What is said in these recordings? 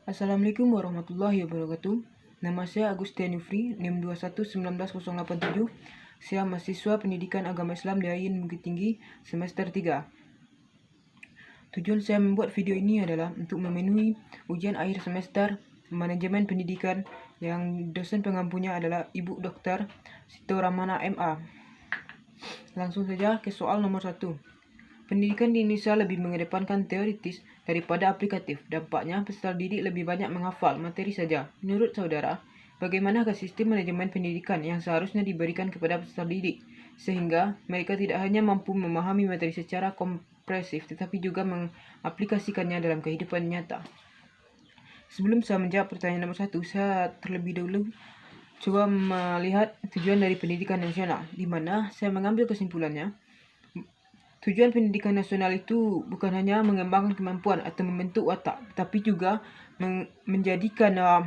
Assalamualaikum warahmatullahi wabarakatuh. Nama saya Agustian Yufri, NIM 21191087. Saya mahasiswa Pendidikan Agama Islam di AIN Bukit Tinggi semester 3. Tujuan saya membuat video ini adalah untuk memenuhi ujian akhir semester Manajemen Pendidikan yang dosen pengampunya adalah Ibu Dr. Sito Ramana MA. Langsung saja ke soal nomor 1. Pendidikan di Indonesia lebih mengedepankan teoritis daripada aplikatif. Dampaknya, peserta didik lebih banyak menghafal materi saja. Menurut saudara, bagaimanakah sistem manajemen pendidikan yang seharusnya diberikan kepada peserta didik, sehingga mereka tidak hanya mampu memahami materi secara komprehensif, tetapi juga mengaplikasikannya dalam kehidupan nyata? Sebelum saya menjawab pertanyaan nomor 1, saya terlebih dahulu coba melihat tujuan dari pendidikan nasional, di mana saya mengambil kesimpulannya. Tujuan pendidikan nasional itu bukan hanya mengembangkan kemampuan atau membentuk watak, tapi juga menjadikan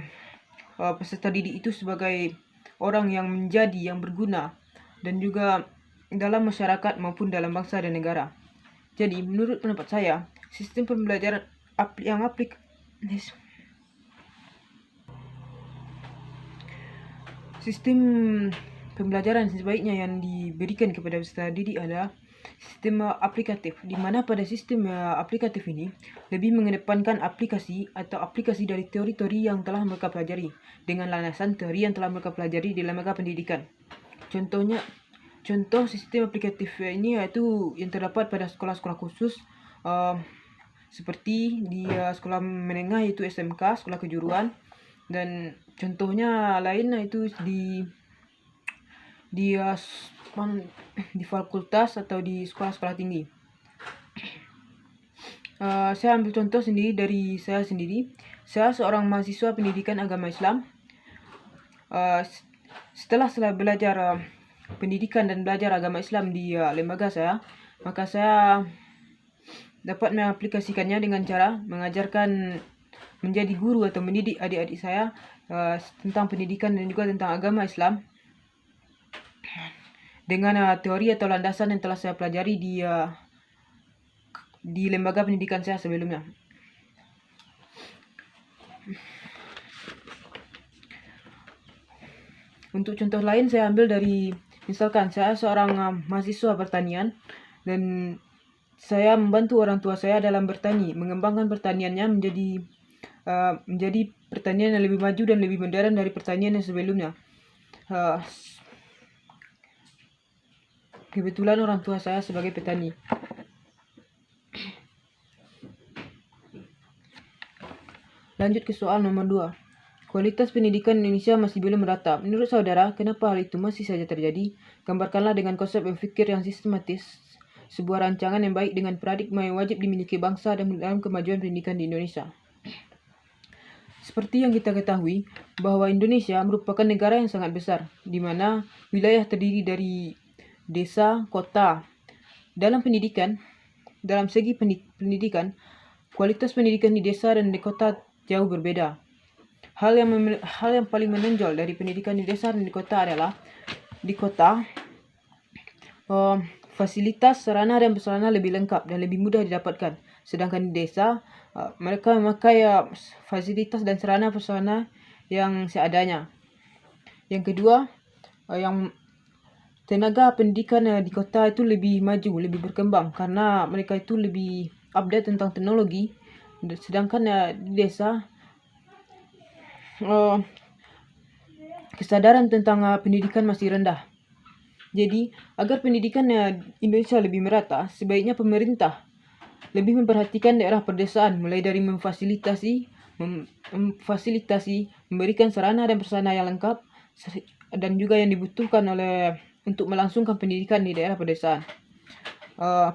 peserta didik itu sebagai orang yang yang berguna dan juga dalam masyarakat maupun dalam bangsa dan negara. Jadi, menurut pendapat saya, sistem pembelajaran sistem pembelajaran sebaiknya yang diberikan kepada peserta didik adalah sistem aplikatif, di mana pada sistem aplikatif ini lebih mengedepankan aplikasi dari teori-teori yang telah mereka pelajari dengan landasan teori yang telah mereka pelajari di lembaga pendidikan. Contoh sistem aplikatif ini yaitu yang terdapat pada sekolah-sekolah khusus seperti di sekolah menengah yaitu SMK, sekolah kejuruan, dan contohnya lain yaitu di fakultas atau di sekolah-sekolah tinggi. Saya ambil contoh sendiri dari saya sendiri. Saya seorang mahasiswa pendidikan agama Islam. Setelah belajar pendidikan dan belajar agama Islam di lembaga saya, maka saya dapat mengaplikasikannya dengan cara mengajarkan menjadi guru atau mendidik adik-adik saya tentang pendidikan dan juga tentang agama Islam dengan teori atau landasan yang telah saya pelajari di lembaga pendidikan saya sebelumnya. Untuk contoh lain saya ambil dari, misalkan saya seorang mahasiswa pertanian dan saya membantu orang tua saya dalam bertani, mengembangkan pertaniannya menjadi pertanian yang lebih maju dan lebih modern dari pertanian yang sebelumnya. Kebetulan orang tua saya sebagai petani. Lanjut ke soal nomor 2. Kualitas pendidikan Indonesia masih belum merata. Menurut saudara, kenapa hal itu masih saja terjadi? Gambarkanlah dengan konsep berpikir yang sistematis sebuah rancangan yang baik dengan paradigma yang wajib dimiliki bangsa dan dalam kemajuan pendidikan di Indonesia. Seperti yang kita ketahui, bahwa Indonesia merupakan negara yang sangat besar, di mana wilayah terdiri dari desa, kota. Dalam segi pendidikan, kualitas pendidikan di desa dan di kota jauh berbeda. Hal yang paling menonjol dari pendidikan di desa dan di kota adalah di kota fasilitas sarana dan prasarana lebih lengkap dan lebih mudah didapatkan. Sedangkan di desa mereka memakai fasilitas dan sarana prasarana yang seadanya. Yang kedua, yang tenaga pendidikan di kota itu lebih maju, lebih berkembang karena mereka itu lebih update tentang teknologi. Sedangkan di desa kesadaran tentang pendidikan masih rendah. Jadi, agar pendidikan Indonesia lebih merata, sebaiknya pemerintah lebih memperhatikan daerah pedesaan, mulai dari memfasilitasi, memberikan sarana dan prasarana yang lengkap dan juga yang dibutuhkan untuk melangsungkan pendidikan di daerah pedesaan.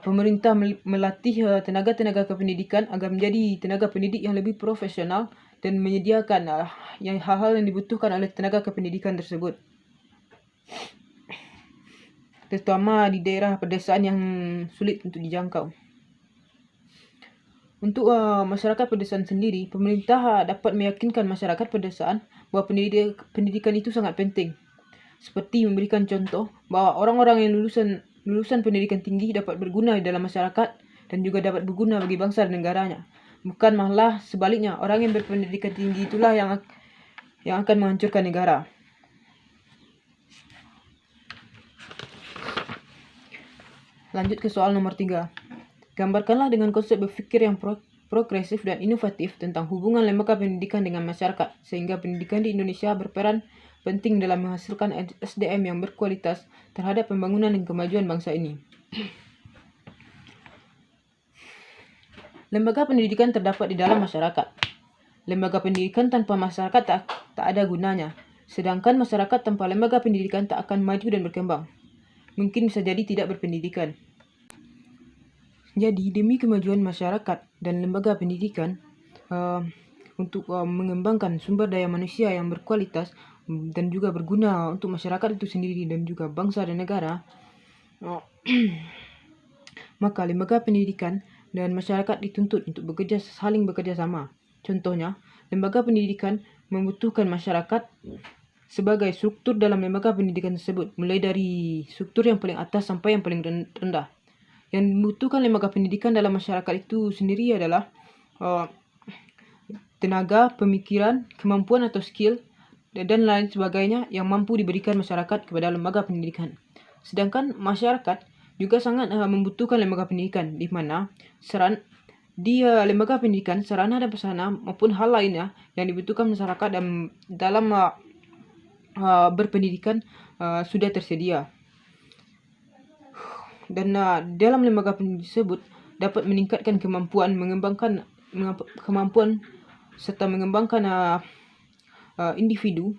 Pemerintah melatih tenaga-tenaga kependidikan agar menjadi tenaga pendidik yang lebih profesional dan menyediakan hal-hal yang dibutuhkan oleh tenaga kependidikan tersebut, terutama di daerah pedesaan yang sulit untuk dijangkau. Untuk masyarakat pedesaan sendiri, pemerintah dapat meyakinkan masyarakat pedesaan bahwa pendidikan itu sangat penting. Seperti memberikan contoh bahwa orang-orang yang lulusan lulusan pendidikan tinggi dapat berguna dalam masyarakat dan juga dapat berguna bagi bangsa dan negaranya. Bukan malah sebaliknya, orang yang berpendidikan tinggi itulah yang akan menghancurkan negara. Lanjut ke soal nomor 3. Gambarkanlah dengan konsep berpikir yang progresif dan inovatif tentang hubungan lembaga pendidikan dengan masyarakat, sehingga pendidikan di Indonesia berperan penting dalam menghasilkan SDM yang berkualitas terhadap pembangunan dan kemajuan bangsa ini. Lembaga pendidikan terdapat di dalam masyarakat. Lembaga pendidikan tanpa masyarakat tak ada gunanya, sedangkan masyarakat tanpa lembaga pendidikan tak akan maju dan berkembang. Mungkin bisa jadi tidak berpendidikan. Jadi, demi kemajuan masyarakat dan lembaga pendidikan, untuk mengembangkan sumber daya manusia yang berkualitas dan juga berguna untuk masyarakat itu sendiri dan juga bangsa dan negara, maka lembaga pendidikan dan masyarakat dituntut untuk saling bekerja sama. Contohnya, lembaga pendidikan membutuhkan masyarakat sebagai struktur dalam lembaga pendidikan tersebut, mulai dari struktur yang paling atas sampai yang paling rendah. Yang dibutuhkan lembaga pendidikan dalam masyarakat itu sendiri adalah tenaga, pemikiran, kemampuan atau skill, dan lain sebagainya yang mampu diberikan masyarakat kepada lembaga pendidikan. Sedangkan masyarakat juga sangat membutuhkan lembaga pendidikan, di mana lembaga pendidikan, sarana dan prasarana maupun hal lainnya yang dibutuhkan masyarakat dalam berpendidikan sudah tersedia. Dan dalam lembaga pendidikan tersebut dapat meningkatkan kemampuan, mengembangkan kemampuan serta mengembangkan individu,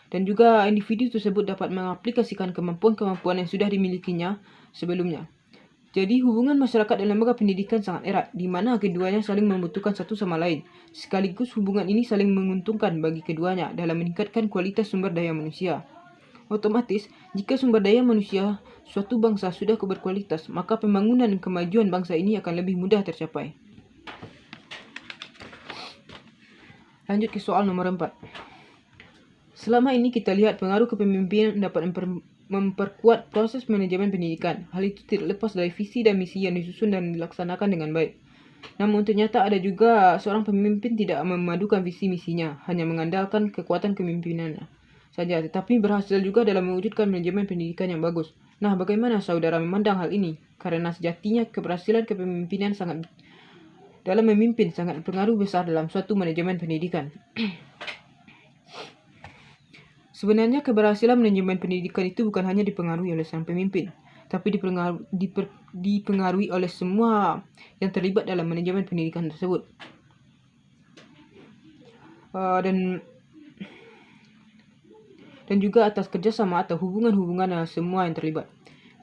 dan juga individu tersebut dapat mengaplikasikan kemampuan-kemampuan yang sudah dimilikinya sebelumnya. Jadi hubungan masyarakat dan lembaga pendidikan sangat erat, di mana keduanya saling membutuhkan satu sama lain. Sekaligus hubungan ini saling menguntungkan bagi keduanya dalam meningkatkan kualitas sumber daya manusia. Otomatis, jika sumber daya manusia suatu bangsa sudah berkualitas, maka pembangunan dan kemajuan bangsa ini akan lebih mudah tercapai. Lanjut ke soal nomor 4. Selama ini kita lihat pengaruh kepemimpinan dapat memperkuat proses manajemen pendidikan. Hal itu tidak lepas dari visi dan misi yang disusun dan dilaksanakan dengan baik. Namun ternyata ada juga seorang pemimpin tidak memadukan visi misinya, hanya mengandalkan kekuatan kepemimpinannya saja, tetapi berhasil juga dalam mewujudkan manajemen pendidikan yang bagus. Nah, bagaimana saudara memandang hal ini? Karena sejatinya keberhasilan kepemimpinan dalam memimpin sangat berpengaruh besar dalam suatu manajemen pendidikan. Sebenarnya keberhasilan manajemen pendidikan itu bukan hanya dipengaruhi oleh sang pemimpin, tapi dipengaruhi oleh semua yang terlibat dalam manajemen pendidikan tersebut. Dan juga atas kerjasama atau hubungan-hubungan semua yang terlibat.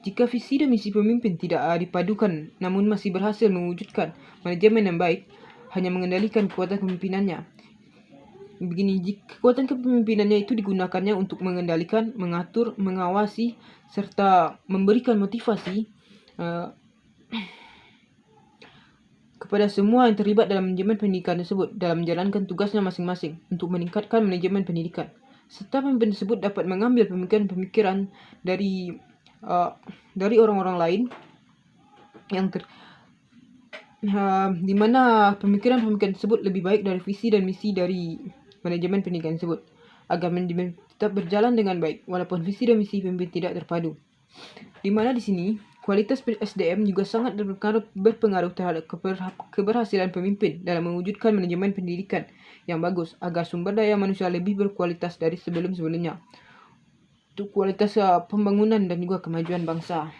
Jika visi dan misi pemimpin tidak dipadukan namun masih berhasil mewujudkan manajemen yang baik, hanya mengendalikan kekuatan kepemimpinannya. Begini, jika kekuatan kepemimpinannya itu digunakannya untuk mengendalikan, mengatur, mengawasi, serta memberikan motivasi kepada semua yang terlibat dalam manajemen pendidikan tersebut dalam menjalankan tugasnya masing-masing untuk meningkatkan manajemen pendidikan. Serta pemimpin tersebut dapat mengambil pemikiran-pemikiran dari orang-orang lain di mana pemikiran-pemikiran tersebut lebih baik dari visi dan misi dari manajemen pendidikan tersebut, agar manajemen tetap berjalan dengan baik walaupun visi dan misi pemimpin tidak terpadu. Di mana di sini kualitas SDM juga sangat berpengaruh terhadap keberhasilan pemimpin dalam mewujudkan manajemen pendidikan yang bagus agar sumber daya manusia lebih berkualitas dari sebelum-sebelumnya untuk kualitas pembangunan dan juga kemajuan bangsa.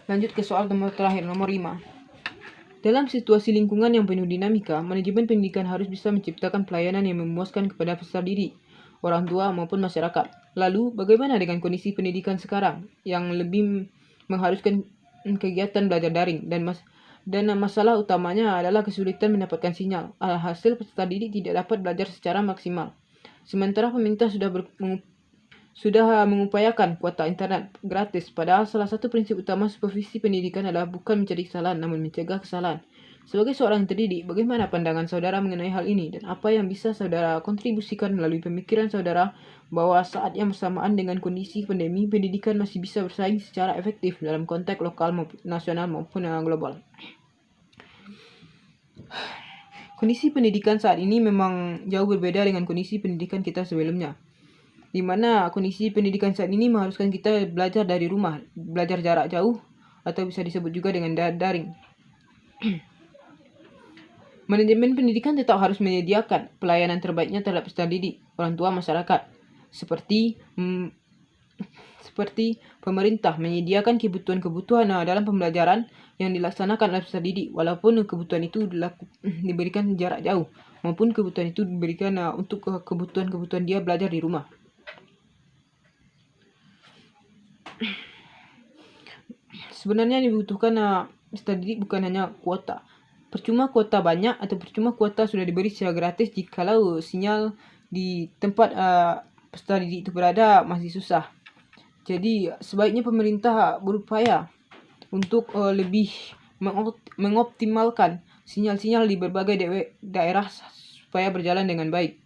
Lanjut ke soal nomor terakhir, nomor 5. Dalam situasi lingkungan yang penuh dinamika, manajemen pendidikan harus bisa menciptakan pelayanan yang memuaskan kepada peserta didik, orang tua maupun masyarakat. Lalu, bagaimana dengan kondisi pendidikan sekarang yang lebih mengharuskan kegiatan belajar daring dan masalah utamanya adalah kesulitan mendapatkan sinyal. Alhasil peserta didik tidak dapat belajar secara maksimal. Sementara pemerintah sudah mengupayakan kuota internet gratis, padahal salah satu prinsip utama supervisi pendidikan adalah bukan mencari kesalahan, namun mencegah kesalahan. Sebagai seorang terdidik, bagaimana pandangan saudara mengenai hal ini dan apa yang bisa saudara kontribusikan melalui pemikiran saudara bahwa saat yang bersamaan dengan kondisi pandemi, pendidikan masih bisa bersaing secara efektif dalam konteks lokal nasional maupun global. Kondisi pendidikan saat ini memang jauh berbeda dengan kondisi pendidikan kita sebelumnya, di mana kondisi pendidikan saat ini mengharuskan kita belajar dari rumah, belajar jarak jauh, atau bisa disebut juga dengan daring. Manajemen pendidikan tetap harus menyediakan pelayanan terbaiknya terhadap peserta didik, orang tua, masyarakat, seperti pemerintah menyediakan kebutuhan-kebutuhan dalam pembelajaran yang dilaksanakan oleh peserta didik, walaupun kebutuhan itu diberikan jarak jauh, maupun kebutuhan itu diberikan untuk kebutuhan-kebutuhan dia belajar di rumah. Sebenarnya yang dibutuhkan peserta didik bukan hanya kuota. Percuma kuota banyak atau percuma kuota sudah diberi secara gratis jikalau sinyal di tempat peserta didik itu berada masih susah. Jadi sebaiknya pemerintah berupaya untuk lebih mengoptimalkan sinyal-sinyal di berbagai daerah supaya berjalan dengan baik.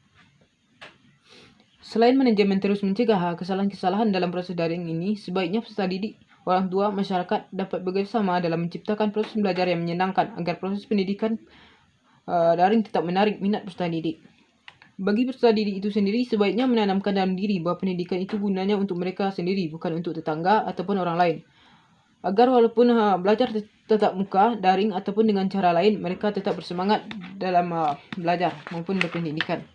Selain manajemen terus mencegah kesalahan-kesalahan dalam proses daring ini, sebaiknya peserta didik, orang tua, masyarakat dapat bekerjasama dalam menciptakan proses belajar yang menyenangkan agar proses pendidikan daring tetap menarik minat peserta didik. Bagi peserta didik itu sendiri, sebaiknya menanamkan dalam diri bahwa pendidikan itu gunanya untuk mereka sendiri, bukan untuk tetangga ataupun orang lain. Agar walaupun belajar tetap muka, daring, ataupun dengan cara lain, mereka tetap bersemangat dalam belajar maupun berpendidikan.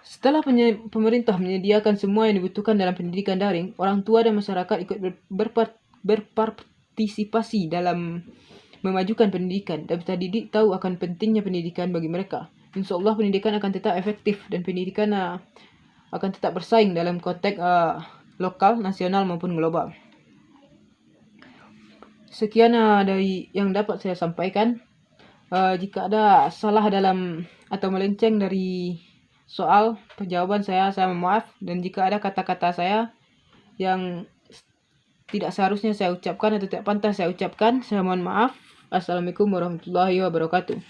Setelah pemerintah menyediakan semua yang dibutuhkan dalam pendidikan daring, orang tua dan masyarakat ikut berpartisipasi dalam memajukan pendidikan, dan peserta didik tahu akan pentingnya pendidikan bagi mereka. Insya Allah pendidikan akan tetap efektif dan pendidikan akan tetap bersaing dalam konteks lokal, nasional maupun global. Sekian dari yang dapat saya sampaikan. Jika ada salah dalam atau melenceng dari soal jawaban saya mohon maaf, dan jika ada kata-kata saya yang tidak seharusnya saya ucapkan atau tidak pantas saya ucapkan, saya mohon maaf. Assalamualaikum warahmatullahi wabarakatuh.